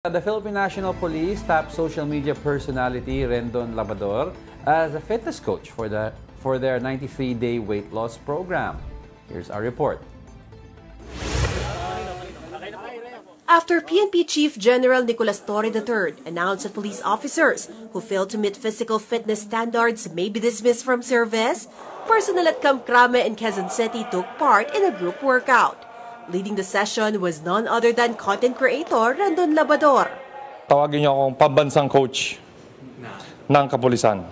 The Philippine National Police tapped social media personality Rendon Labrador as a fitness coach for their 93-day weight loss program. Here's our report. After PNP Chief General Nicolas Torre III announced that police officers who fail to meet physical fitness standards may be dismissed from service, personnel at Camp Crame and Quezon City took part in a group workout. Leading the session was none other than content creator Rendon Labrador. Tawagin niyo akong pambansang coach ng kapulisan.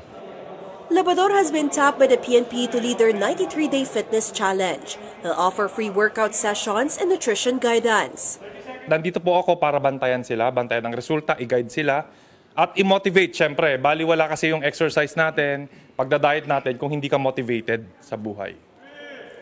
Labrador has been tapped by the PNP to lead their 93-day fitness challenge. He'll offer free workout sessions and nutrition guidance. Nandito po ako para bantayan sila, bantayan ang resulta, i-guide sila, at i-motivate, syempre. Baliwala kasi yung exercise natin, pagda-diet natin kung hindi ka motivated sa buhay.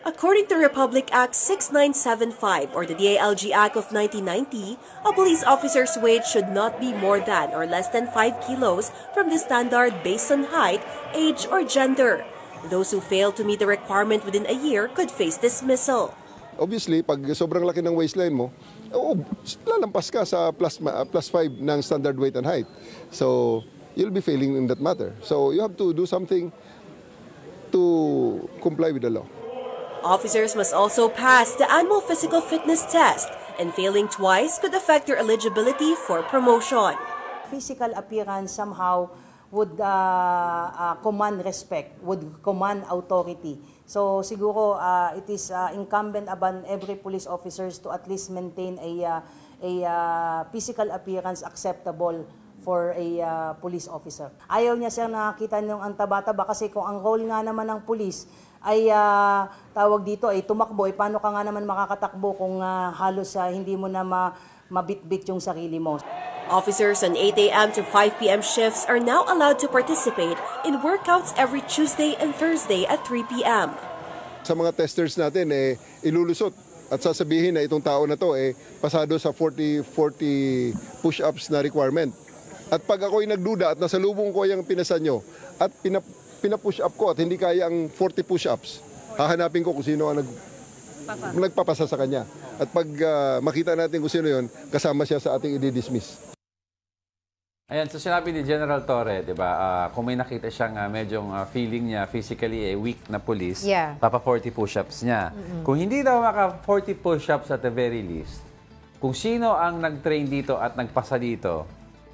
According to Republic Act 6975 or the DILG Act of 1990, a police officer's weight should not be more than or less than 5 kilos from the standard based on height, age, or gender. Those who fail to meet the requirement within a year could face dismissal. Obviously, pag sobrang laki ng waistline mo, lalampas ka sa plus 5 ng standard weight and height. So, you'll be failing in that matter. So, you have to do something to comply with the law. Officers must also pass the annual physical fitness test, and failing twice could affect their eligibility for promotion. Physical appearance somehow would command respect, would command authority. So siguro it is incumbent upon every police officers to at least maintain a physical appearance acceptable for a police officer. Ayaw niya sir nakakita niyong ang taba-taba kasi kung ang role nga naman ng police ay tawag dito ay tumakbo, paano ka nga naman makakatakbo kung halos hindi mo na mabitbit yung sarili mo. Officers on 8 a.m. to 5 p.m. shifts are now allowed to participate in workouts every Tuesday and Thursday at 3 p.m. Sa mga testers natin, ilulusot at sasabihin na itong tao na to pasado sa 40 push-ups na requirement. At pag ako'y nagduda at nasalubong ko yung pinasan nyo at pina-push up ko at hindi kaya ang 40 push-ups, hahanapin ko kung sino ang nagpapasa sa kanya. At pag makita natin kung sino yun, kasama siya sa ating i-dismiss. Ayan, so sinabi ni General Torre, di ba, kung may nakita siyang medyong feeling niya physically weak na police, papa 40 push-ups niya. Kung hindi daw maka 40 push-ups at the very least, kung sino ang nag-train dito at nagpasa dito,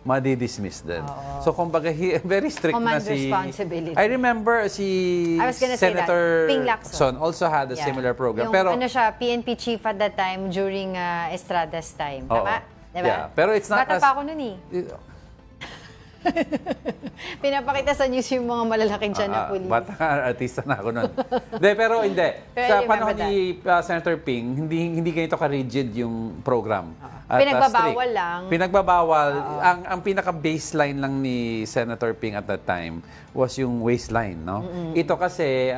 madi-dismiss din. So, kumbaga, very strict Command na si... responsibility. I remember si Senator Ping Lacson also had a similar program. Yung, pero siya, PNP chief at that time during Estrada's time. Tama? Diba? Yeah, pero it's not Bata pa ako nun Pinapakita sa news yung mga malalaking dyan na police. Bata artista na ako nun. Pero hindi. Sa panahon ni Senator Ping, hindi ganito ka-rigid yung program. Pinagbabawal lang. Pinagbabawal. Ang pinaka-baseline lang ni Senator Ping at that time was yung waistline, no? Ito kasi...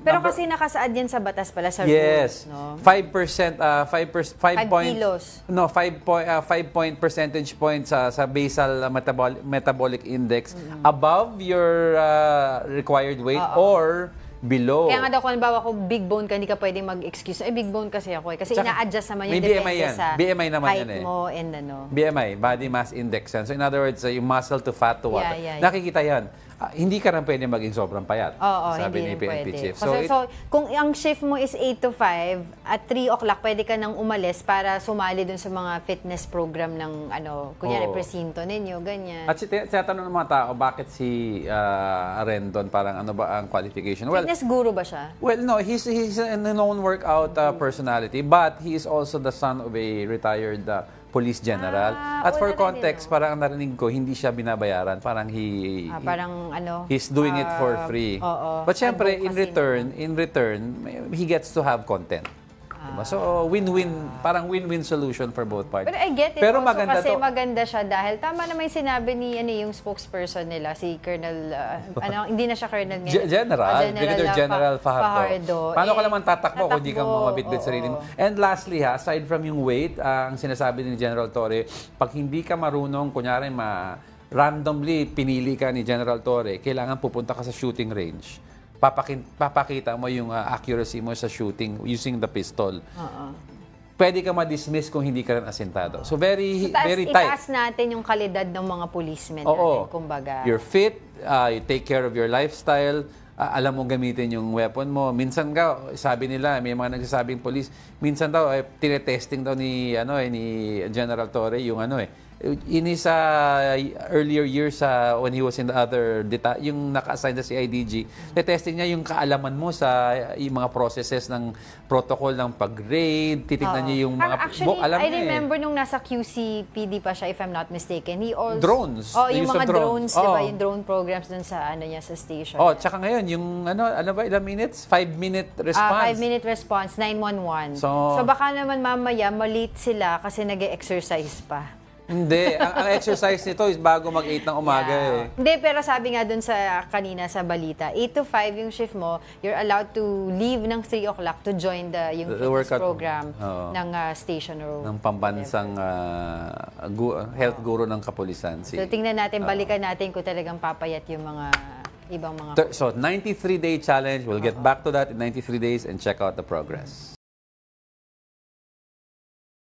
pero kasi nakasaad yan sa batas pala, sa rules, no? 5%, 5 kilos. No, 5 point percentage points sa basal metabolic index above your required weight or below. Kaya nga daw kung halimbawa ko big bone ka, hindi ka pwedeng mag-excuse. Big bone kasi ako kasi ina-adjust naman yung depende sa BMI naman height yan mo and BMI, body mass index yan. So in other words, yung muscle to fat to what. Nakikita yan. Hindi ka rin pwede maging sobrang payat. Sabi ni PNP Chief. So kung ang shift mo is 8 to 5, at 3 o'clock pwede ka nang umalis para sumali dun sa mga fitness program ng kunyari presinto ninyo, ganyan. At tinatanong ng mga tao, bakit si Rendon, parang ano ba ang qualification? Fitness guru ba siya? Well, no, he's a known workout personality, but he is also the son of a retired police general. At for context, parang narinig ko, hindi siya binabayaran. Parang he's doing it for free. But syempre, in return, he gets to have content. Diba? So, win-win, parang win-win solution for both parties. Pero I get it pero also maganda kasi maganda siya dahil tama naman yung sinabi ni yung spokesperson nila, si Colonel, hindi na siya Colonel ngayon. Brigadier General Fajardo. Paano ka naman tatakbo kung hindi ka mamabitbit sarili mo? And lastly, aside from yung weight, ang sinasabi ni General Torre, pag hindi ka marunong, kunyari randomly pinili ka ni General Torre, kailangan pupunta ka sa shooting range. Papakita mo yung accuracy mo sa shooting using the pistol. pwede ka ma-dismiss kung hindi ka rin asintado. So very tight. Itaas natin yung kalidad ng mga policemen natin, kumbaga. You're fit, you take care of your lifestyle, alam mo gamitin yung weapon mo. Minsan sabi nila, may mga nagsasabing police, minsan daw, tinetesting daw ni General Torre yung in his earlier years when he was in the other yung naka-assign sa CIDG, testing niya yung kaalaman mo sa yung mga processes ng protocol ng pag-raid, titignan niya yung mga actually, alam I niya remember nung nasa QCPD pa siya, if I'm not mistaken, he also drones. yung mga drones, di ba, yung drone programs dun sa niya sa station. Tsaka ngayon yung ano ba, ilang minutes? 5-minute response. 5-minute response, 911. So baka naman mamaya malate sila kasi nag-exercise pa. Hindi. Ang exercise nito is bago mag-8 ng umaga Hindi, pero sabi nga dun sa kanina sa balita, 8 to 5 yung shift mo, you're allowed to leave ng 3 o'clock to join yung fitness program ng station or ng pambansang health guru ng kapulisan. So tingnan natin, balikan natin kung talagang papayat yung mga ibang mga... So 93-day challenge. We'll get back to that in 93 days and check out the progress.